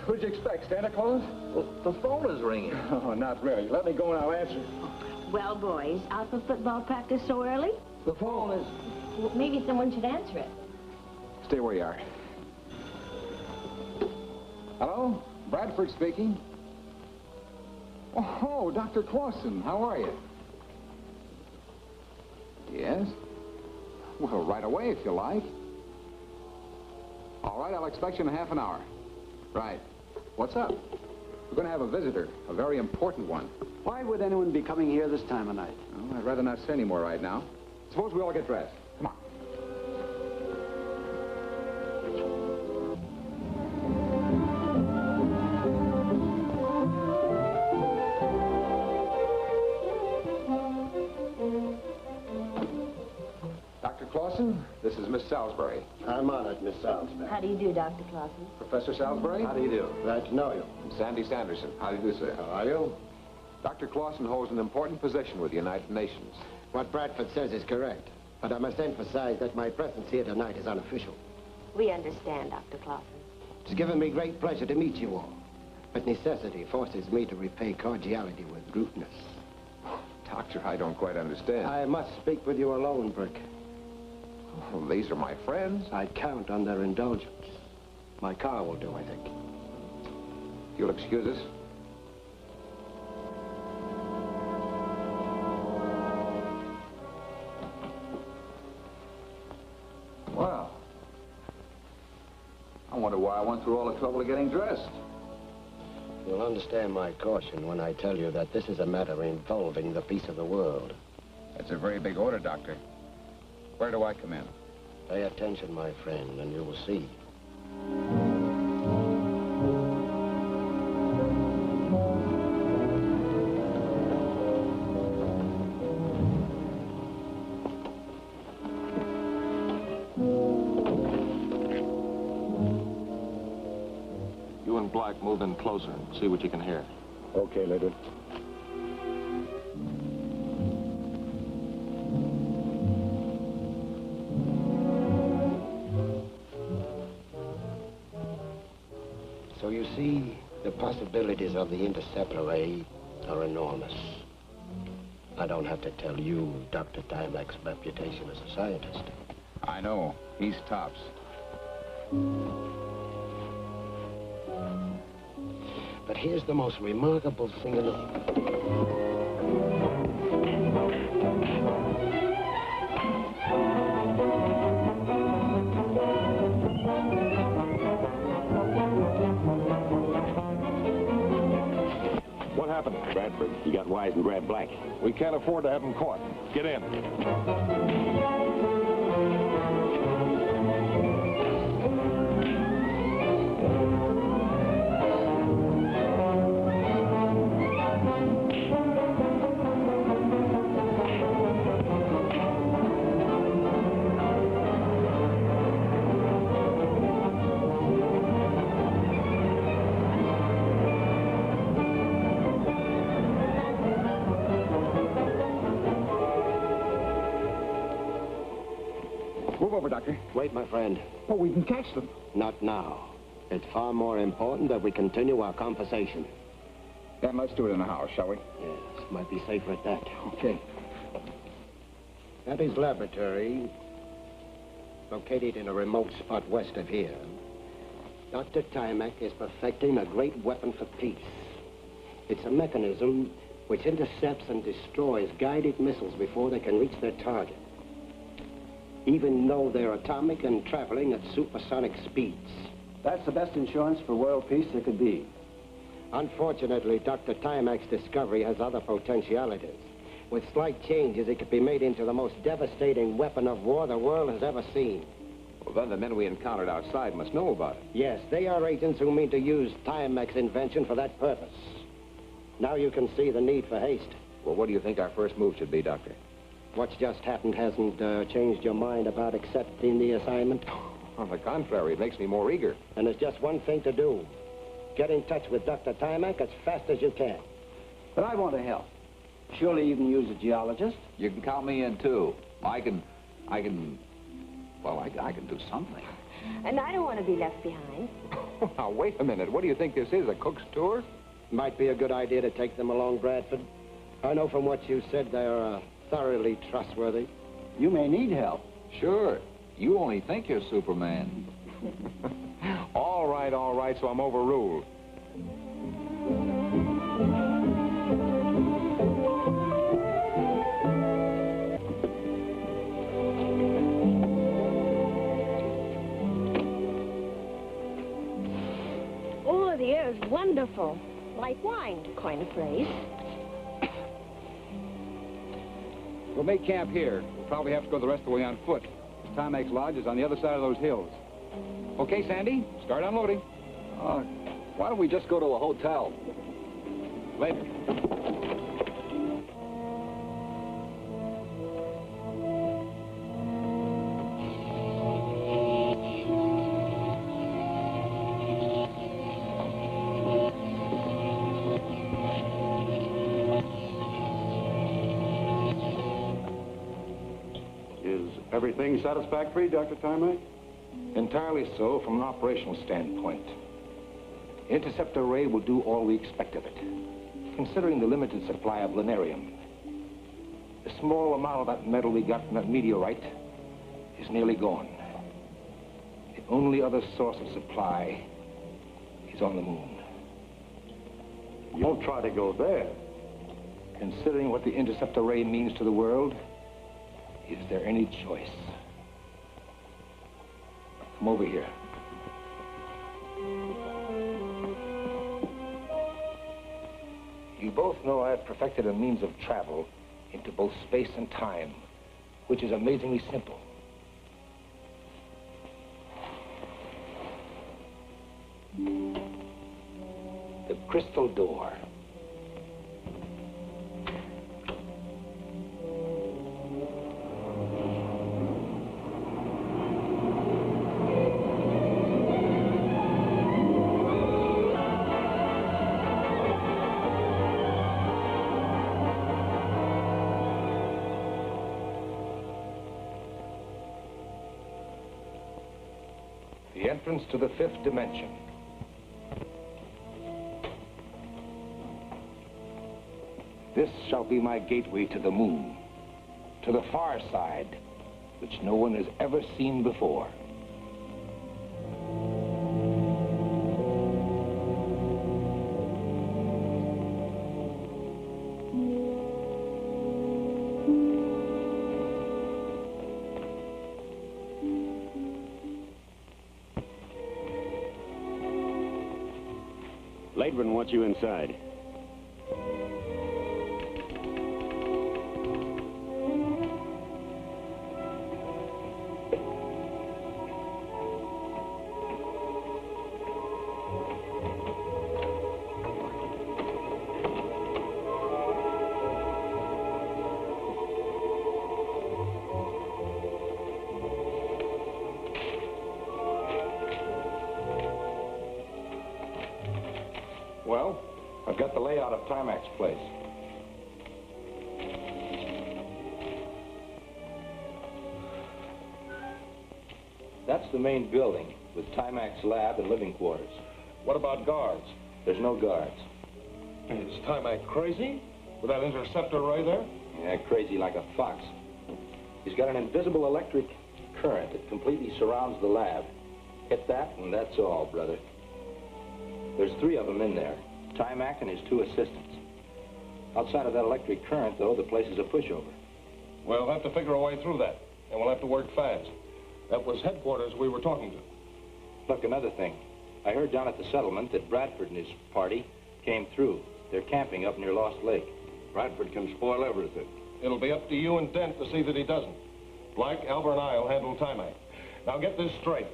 Who'd you expect, Santa Claus? Well, the phone is ringing. Oh, not really. Let me go and I'll answer. Well, boys, out for football practice so early? The phone is... Well, maybe someone should answer it. Stay where you are. Hello? Bradford speaking. Oh, Dr. Clausen, how are you? Yes? Well, right away, if you like. All right, I'll expect you in half an hour. Right. What's up? We're going to have a visitor, a very important one. Why would anyone be coming here this time of night? Well, I'd rather not say any more right now. Suppose we all get dressed. Come on. Dr. Clausen, this is Miss Salisbury. I'm honored, Miss Salisbury. How do you do, Dr. Clausen? Professor Salisbury? How do you do? Glad to know you. I'm Sandy Sanderson. How do you do, sir? How are you? Dr. Clausen holds an important position with the United Nations. What Bradford says is correct, but I must emphasize that my presence here tonight is unofficial. We understand, Dr. Clausen. It's given me great pleasure to meet you all, but necessity forces me to repay cordiality with rudeness. Doctor, I don't quite understand. I must speak with you alone, Brick. Well, these are my friends. I'd count on their indulgence. My car will do, I think. You'll excuse us? Well, I wonder why I went through all the trouble of getting dressed. You'll understand my caution when I tell you that this is a matter involving the peace of the world. That's a very big order, Doctor. Where do I come in? Pay attention, my friend, and you will see. You and Black move in closer and see what you can hear. Okay, Leonard. So you see, the possibilities of the interceptor ray are enormous. I don't have to tell you Dr. Timek's reputation as a scientist. I know. He's tops. But here's the most remarkable thing in the... What happened? Bradford, he got wise and grabbed Black. We can't afford to have him caught. Get in. Move over, Doctor. Wait, my friend. Oh, we can catch them. Not now. It's far more important that we continue our conversation. Then let's do it in the house, shall we? Yes, might be safer at that. Okay. At his laboratory, located in a remote spot west of here, Dr. Timek is perfecting a great weapon for peace. It's a mechanism which intercepts and destroys guided missiles before they can reach their target, even though they're atomic and traveling at supersonic speeds. That's the best insurance for world peace there could be. Unfortunately, Dr. Timek's discovery has other potentialities. With slight changes, it could be made into the most devastating weapon of war the world has ever seen. Well, then the men we encountered outside must know about it. Yes, they are agents who mean to use Timek's invention for that purpose. Now you can see the need for haste. Well, what do you think our first move should be, Doctor? What's just happened hasn't changed your mind about accepting the assignment? On the contrary, it makes me more eager. And there's just one thing to do. Get in touch with Dr. Timek as fast as you can. But I want to help. Surely you can use a geologist? You can count me in, too. I can do something. And I don't want to be left behind. Now, wait a minute. What do you think this is, a cook's tour? Might be a good idea to take them along, Bradford. I know from what you said they're thoroughly trustworthy. You may need help. Sure. You only think you're Superman. All right, so I'm overruled. Oh, the air is wonderful. Like wine, to coin a phrase. We'll make camp here. We'll probably have to go the rest of the way on foot. Timex Lodge is on the other side of those hills. Okay, Sandy, start unloading. Why don't we just go to a hotel? Later. Is everything satisfactory, Dr. Timac? Entirely so from an operational standpoint. Interceptor Ray will do all we expect of it. Considering the limited supply of linarium, the small amount of that metal we got from that meteorite is nearly gone. The only other source of supply is on the moon. You won't try to go there. Considering what the interceptor ray means to the world, is there any choice? Come over here. You both know I have perfected a means of travel into both space and time, which is amazingly simple. The crystal door. The entrance to the fifth dimension. This shall be my gateway to the moon, to the far side, which no one has ever seen before. Laidman wants you inside. Well, I've got the layout of Timac's place. That's the main building, with Timac's lab and living quarters. What about guards? There's no guards. Is Timac crazy? With that interceptor ray there? Yeah, crazy like a fox. He's got an invisible electric current that completely surrounds the lab. Hit that, and that's all, brother. There's 3 of them in there, Timac and his 2 assistants. Outside of that electric current, though, the place is a pushover. We'll have to figure a way through that, and we'll have to work fast. That was headquarters we were talking to. Look, another thing. I heard down at the settlement that Bradford and his party came through. They're camping up near Lost Lake. Bradford can spoil everything. It'll be up to you and Dent to see that he doesn't. Black, Albert, and I'll handle Timac. Now get this straight.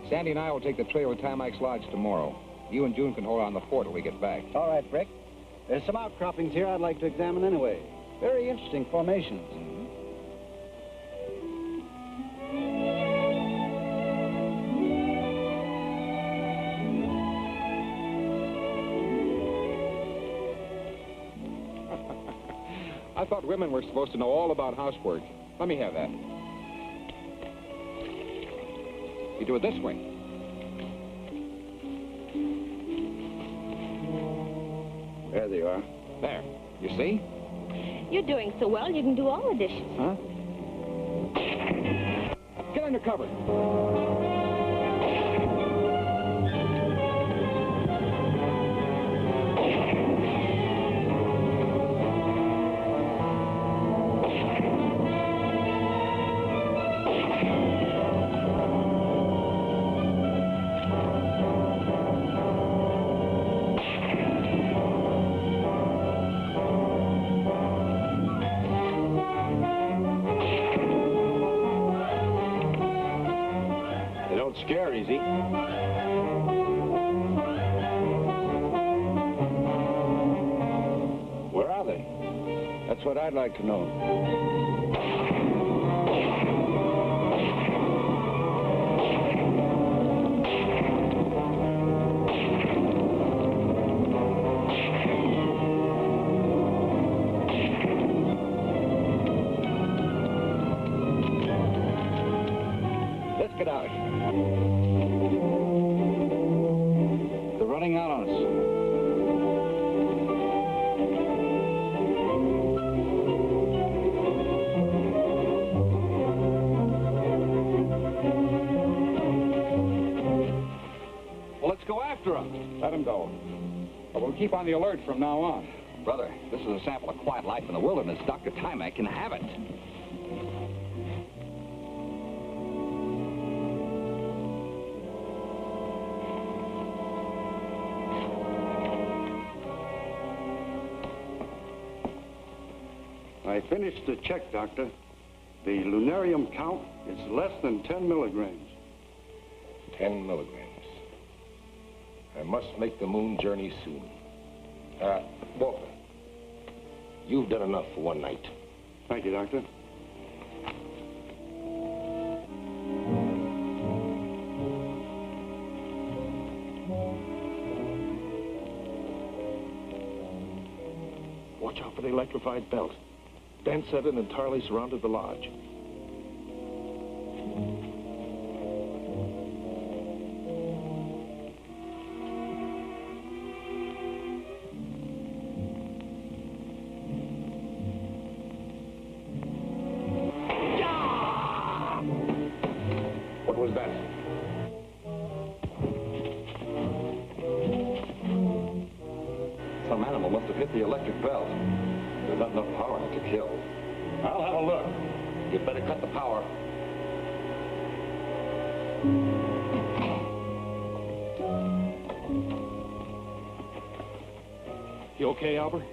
Sandy and I will take the trail to Timac's Lodge tomorrow. You and June can hold on the fort till we get back. All right, Brick. There's some outcroppings here I'd like to examine anyway. Very interesting formations. thought women were supposed to know all about housework. Let me have that. You do it this way. There they are. There. You see? You're doing so well, you can do all the dishes. Huh? Get under cover. Scare easy. Where are they? That's what I'd like to know. Let's get out. They're running out on us. Well, let's go after them. Let them go. But we'll keep on the alert from now on. Brother, this is a sample of quiet life in the wilderness. Dr. Timac can have it. I finished the check, Doctor. The lunarium count is less than 10 milligrams. 10 milligrams. I must make the moon journey soon. Walter, you've done enough for one night. Thank you, Doctor. Watch out for the electrified belt. Dan said it entirely surrounded the lodge. What was that? Some animal must have hit the electric belt. There's not enough power in it to kill. I'll have a look. You'd better cut the power. You okay, Albert?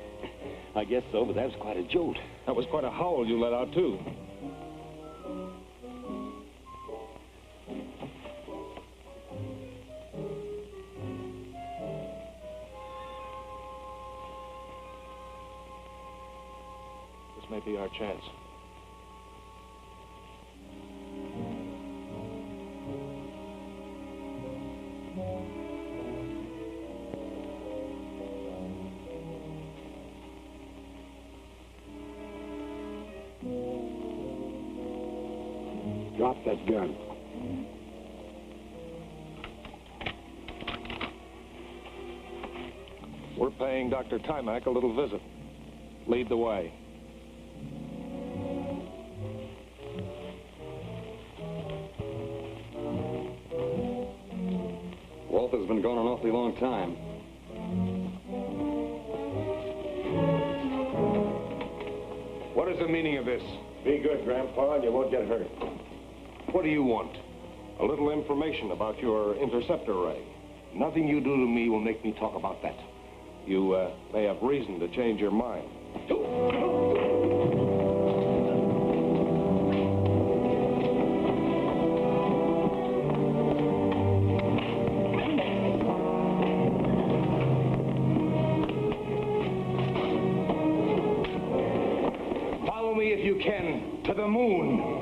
I guess so, but that was quite a jolt. That was quite a howl you let out, too. This may be our chance. Drop that gun. We're paying Dr. Timac a little visit. Lead the way. Walter's been gone an awfully long time. What is the meaning of this? Be good, Grandpa, and you won't get hurt. What do you want? A little information about your interceptor ray. Nothing you do to me will make me talk about that. You may have reason to change your mind. Follow me if you can to the moon.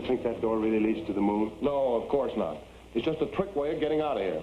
You think that door really leads to the moon? No, of course not. It's just a trick way of getting out of here.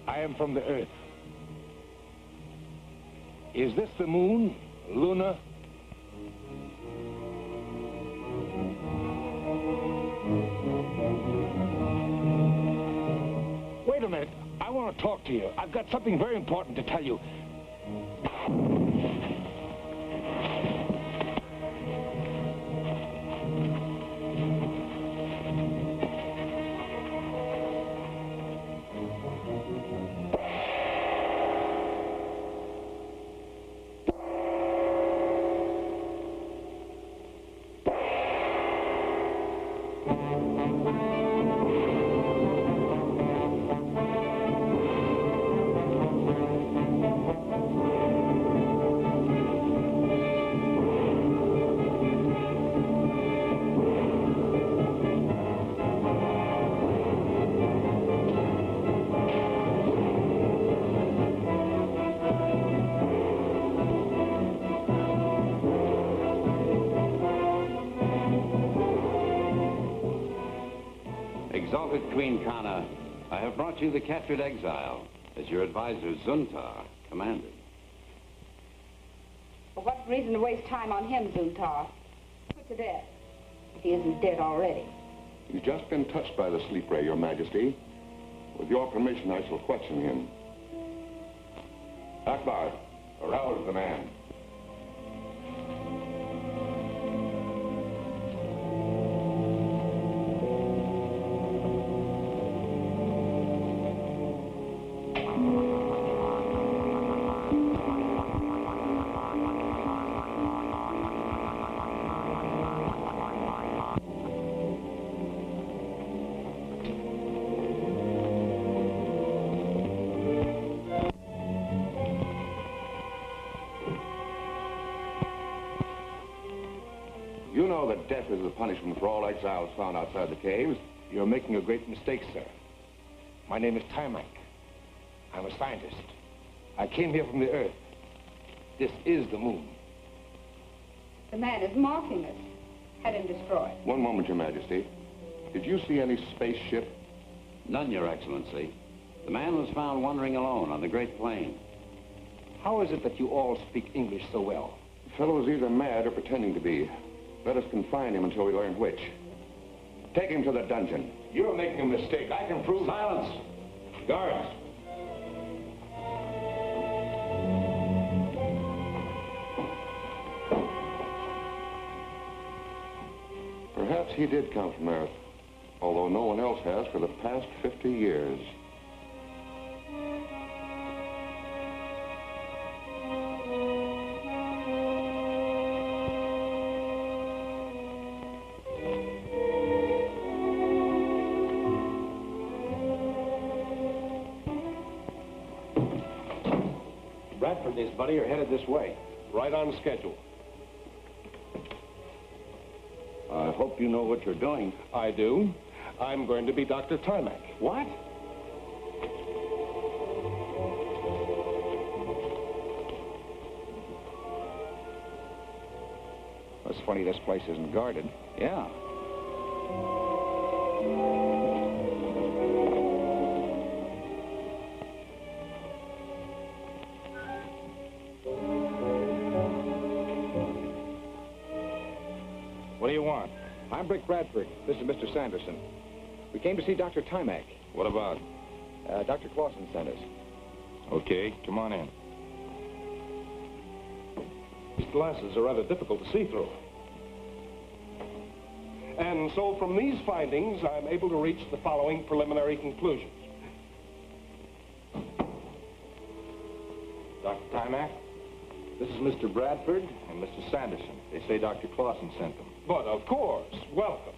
I am from the Earth. Is this the moon, Luna? Wait a minute. I want to talk to you. I've got something very important to tell you. Exalted Queen Kana, I have brought you the captured exile, as your advisor Zuntar commanded. For what reason to waste time on him, Zuntar? Put to death, if he isn't dead already. He's just been touched by the sleep ray, Your Majesty. With your permission, I shall question him. Akbar, arouse the man. You know that death is the punishment for all exiles found outside the caves. You're making a great mistake, sir. My name is Timak. I'm a scientist. I came here from the Earth. This is the moon. The man is mocking us. Had him destroyed. One moment, Your Majesty. Did you see any spaceship? None, Your Excellency. The man was found wandering alone on the Great Plain. How is it that you all speak English so well? The fellow's either mad or pretending to be. Let us confine him until we learn which. Take him to the dungeon. You're making a mistake. I can prove... Silence! Guards! Perhaps he did come from Earth, although no one else has for the past 50 years. Bradford and his buddy are headed this way, right on schedule. I hope you know what you're doing. I do. I'm going to be Dr. Timac. What? It's funny this place isn't guarded. Yeah. What do you want? I'm Brick Bradford. This is Mr. Sanderson. We came to see Dr. Timac. What about? Dr. Clausen sent us. Okay, come on in. These glasses are rather difficult to see through. And so from these findings, I'm able to reach the following preliminary conclusions. Dr. Timac, this is Mr. Bradford and Mr. Sanderson. They say Dr. Clausen sent them. But of course, welcome.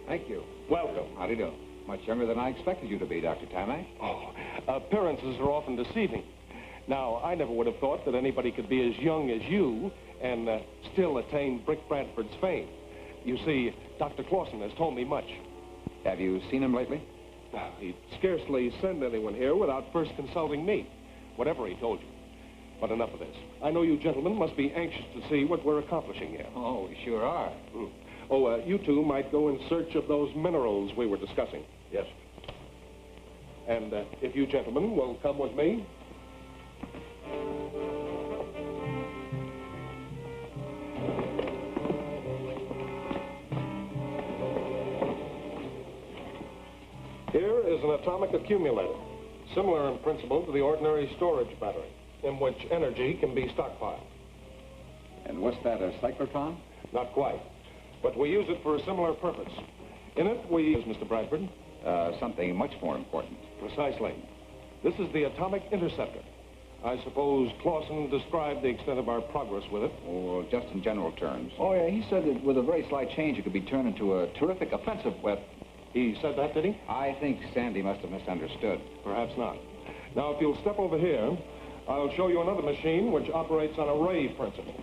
Thank you. Welcome. How do you do? Much younger than I expected you to be, Dr. Timac. Oh, appearances are often deceiving. Now, I never would have thought that anybody could be as young as you and still attain Brick Bradford's fame. You see, Dr. Clausen has told me much. Have you seen him lately? He'd scarcely send anyone here without first consulting me, whatever he told you. But enough of this. I know you gentlemen must be anxious to see what we're accomplishing here. Oh, we sure are. Oh, you two might go in search of those minerals we were discussing. Yes. And if you gentlemen will come with me. Here is an atomic accumulator, similar in principle to the ordinary storage battery, in which energy can be stockpiled. And what's that, a cyclotron? Not quite, but we use it for a similar purpose. In it, we use, Mr. Bradford. Something much more important. Precisely. This is the atomic interceptor. I suppose Clausen described the extent of our progress with it. Or just in general terms. Oh, yeah, he said that with a very slight change, it could be turned into a terrific offensive weapon. He said that, did he? I think Sandy must have misunderstood. Perhaps not. Now, if you'll step over here, I'll show you another machine which operates on a ray principle.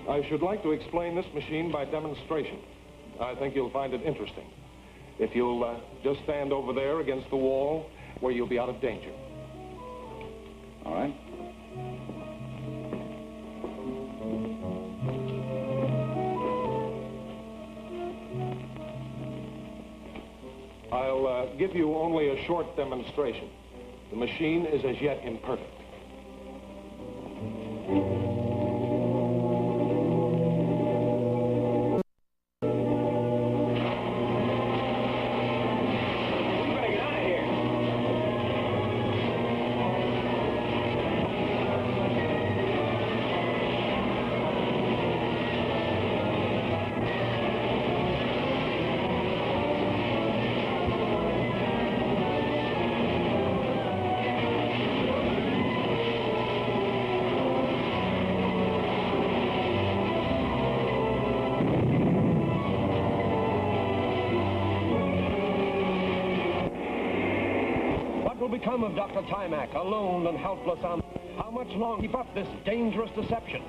I should like to explain this machine by demonstration. I think you'll find it interesting. If you'll just stand over there against the wall where you'll be out of danger. All right. I'll give you only a short demonstration. The machine is as yet imperfect. Become of Dr. Timac, alone and helpless on... How much longer keep up this dangerous deception?